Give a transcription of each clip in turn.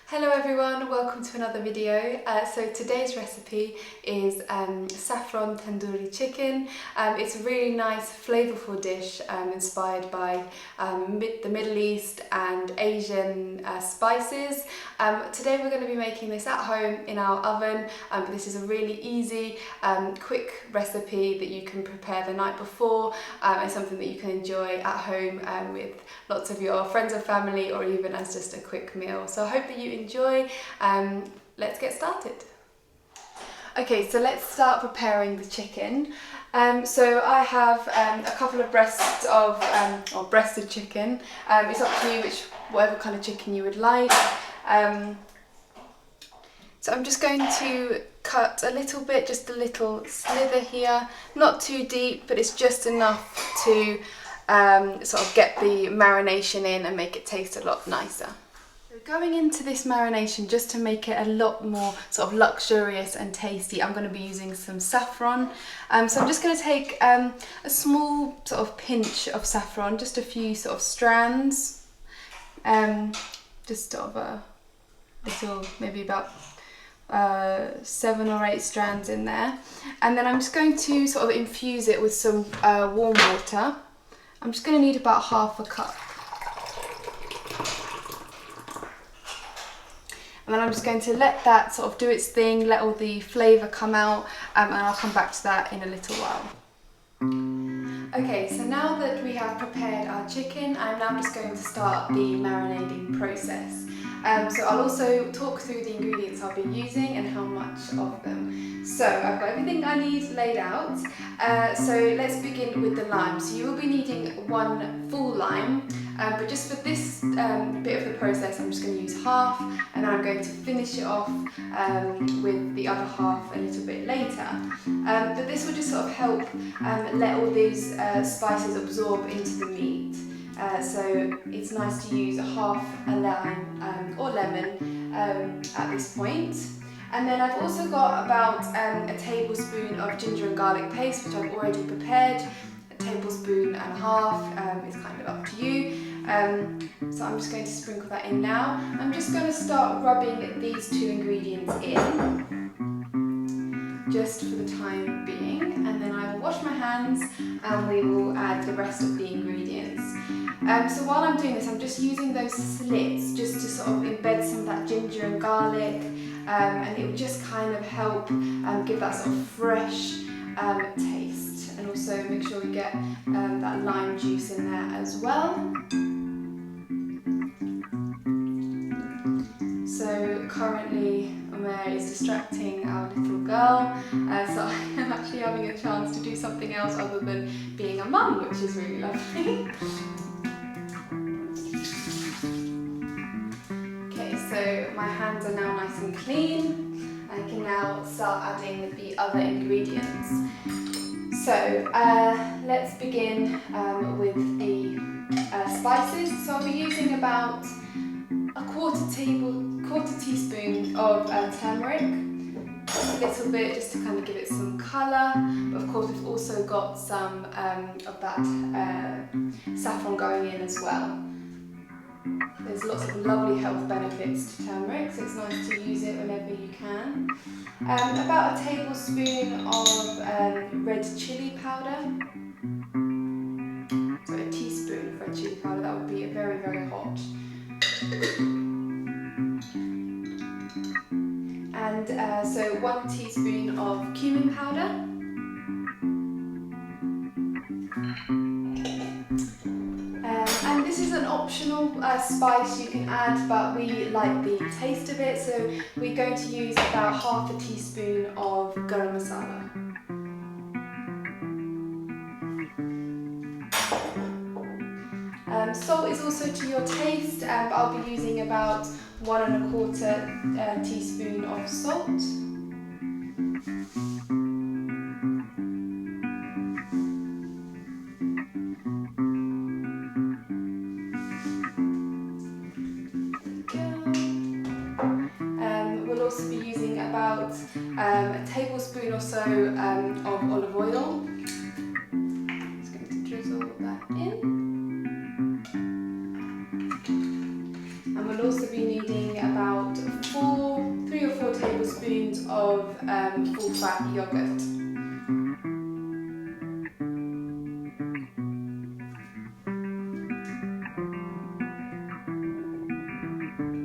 Hello everyone, welcome to another video. So today's recipe is saffron tandoori chicken. It's a really nice flavourful dish inspired by the Middle East and Asian spices. Today we're going to be making this at home in our oven. This is a really easy, quick recipe that you can prepare the night before and something that you can enjoy at home with lots of your friends and family, or even as just a quick meal. So I hope that you enjoy. Let's get started. Okay, so let's start preparing the chicken. So I have a couple of breasts of or breasted chicken. It's up to you whatever kind of chicken you would like. So I'm just going to cut a little bit, just a little slither here, not too deep, but it's just enough to sort of get the marination in and make it taste a lot nicer. So going into this marination, just to make it a lot more sort of luxurious and tasty, I'm going to be using some saffron. So I'm just going to take a small sort of pinch of saffron, just a few sort of strands, just sort of a little, maybe about 7 or 8 strands in there. And then I'm just going to sort of infuse it with some warm water. I'm just going to need about half a cup. And then I'm just going to let that sort of do its thing, let all the flavour come out, and I'll come back to that in a little while. Okay, so now that we have prepared our chicken, I'm now just going to start the marinating process. So I'll also talk through the ingredients I'll be using and how much of them. So I've got everything I need laid out. So let's begin with the lime. So you will be needing 1 full lime, but just for this bit of the process, I'm just going to use half, and then I'm going to finish it off with the other half a little bit later. But this will just sort of help let all these spices absorb into the meat. So it's nice to use half a lime or lemon at this point. And then I've also got about a tablespoon of ginger and garlic paste, which I've already prepared. A tablespoon and a half is kind of up to you. So I'm just going to sprinkle that in now. I'm just going to start rubbing these 2 ingredients in, just for the time being, and then I will wash my hands and we will add the rest of the ingredients. So while I'm doing this, I'm just using those slits just to sort of embed some of that ginger and garlic, and it will just kind of help give that sort of fresh taste, and also make sure we get that lime juice in there as well. So currently Omer is distracting our little girl, so I'm actually having a chance to do something else other than being a mum, which is really lovely. Okay, so my hands are now nice and clean. I can now start adding the other ingredients. So let's begin with the spices. So I'll be using about a quarter teaspoon of turmeric, a little bit just to kind of give it some colour, but of course we've also got some of that saffron going in as well. There's lots of lovely health benefits to turmeric, so it's nice to use it whenever you can. About a tablespoon of red chilli powder, so a teaspoon of red chilli powder, that would be very, very hot. And so 1 teaspoon of cumin powder. And this is an optional spice you can add, but we like the taste of it, so we're going to use about half a teaspoon of garam masala. Salt is also to your taste, but I'll be using about 1 1/4 teaspoon of salt. We'll also be using about a tablespoon or so of olive oil. Just going to drizzle that in. And we'll also be needing about tablespoons of full-fat yogurt.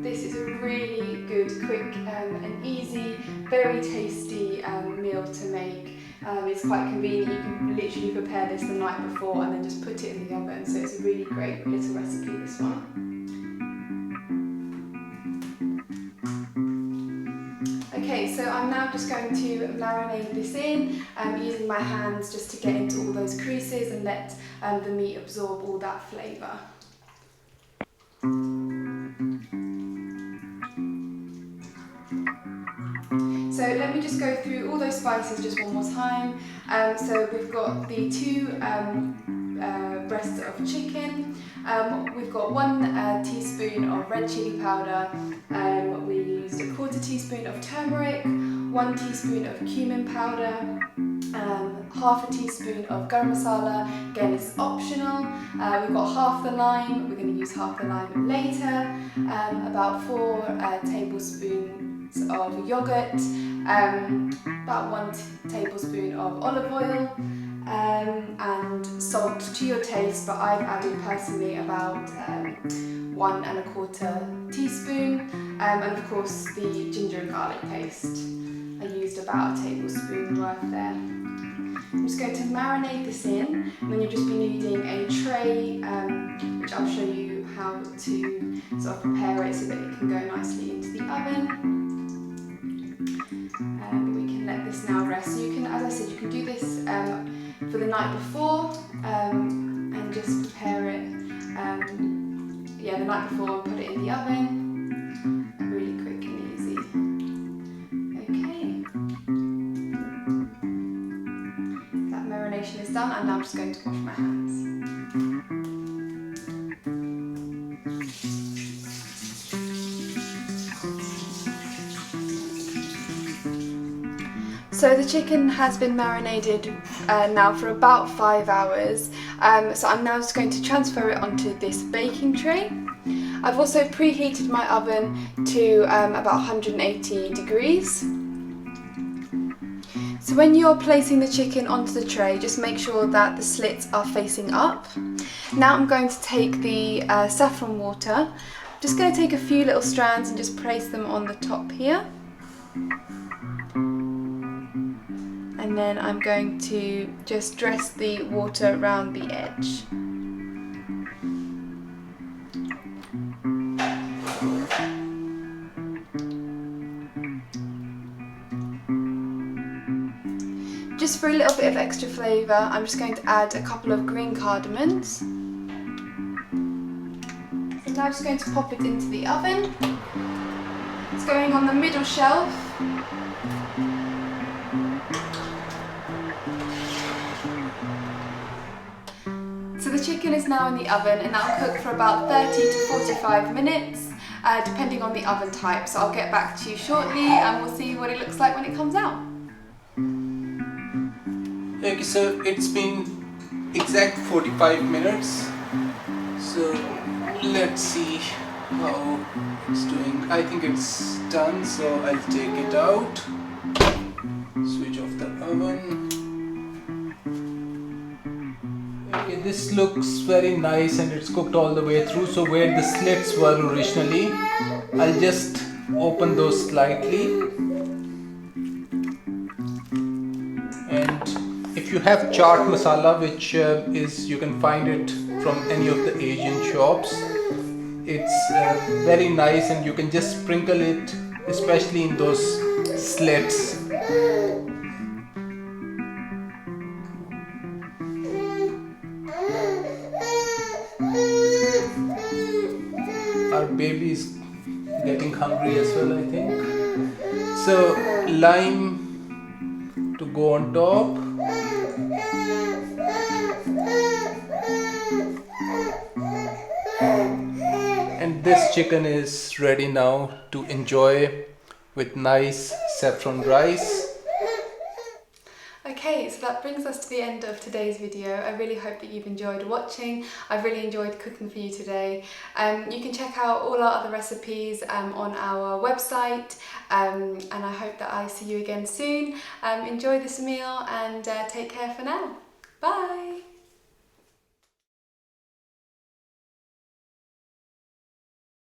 This is a really good, quick and easy, very tasty meal to make. It's quite convenient. You can literally prepare this the night before and then just put it in the oven. So it's a really great little recipe, this one. Okay, so I'm now just going to marinate this in, using my hands just to get into all those creases and let the meat absorb all that flavour. So let me just go through all those spices just one more time. So we've got the 2 breasts of chicken, we've got 1 teaspoon of red chilli powder, we used 1/4 teaspoon of turmeric, 1 teaspoon of cumin powder, 1/2 teaspoon of garam masala, again it's optional. We've got half the lime, we're going to use half the lime later, about 4 tablespoons of yogurt, about 1 tablespoon of olive oil, and salt to your taste, but I've added personally about 1 1/4 teaspoon, and of course the ginger and garlic paste. I used about a tablespoon worth there. I'm just going to marinate this in, and then you'll just be needing a tray, which I'll show you how to sort of prepare it so that it can go nicely into the oven. We can let this now rest. So you can, as I said, you can do this for the night before and just prepare it the night before and put it in the oven. Really quick and easy. Okay. That marination is done. I'm now just going to wash my hands. So the chicken has been marinated now for about 5 hours, so I'm now just going to transfer it onto this baking tray. I've also preheated my oven to about 180 degrees. So when you're placing the chicken onto the tray, just make sure that the slits are facing up. Now I'm going to take the saffron water. I'm just going to take a few little strands and just place them on the top here. And then I'm going to just dress the water around the edge. Just for a little bit of extra flavour, I'm just going to add a couple of green cardamoms. So now I'm just going to pop it into the oven. It's going on the middle shelf. So the chicken is now in the oven and that'll cook for about 30 to 45 minutes, depending on the oven type. So I'll get back to you shortly and we'll see what it looks like when it comes out. Okay, so it's been exact 45 minutes. So let's see how it's doing. I think it's done, so I'll take it out. Switch off the oven. Okay, this looks very nice and it's cooked all the way through. So where the slits were originally, I'll just open those slightly. And if you have chaat masala, which you can find it from any of the Asian shops, it's very nice and you can just sprinkle it, especially in those slits. Our baby is getting hungry as well, I think. So lime to go on top. And this chicken is ready now to enjoy with nice saffron rice. Okay, so that brings us to the end of today's video. I really hope that you've enjoyed watching. I've really enjoyed cooking for you today. You can check out all our other recipes on our website, and I hope that I see you again soon. Enjoy this meal and take care for now. Bye!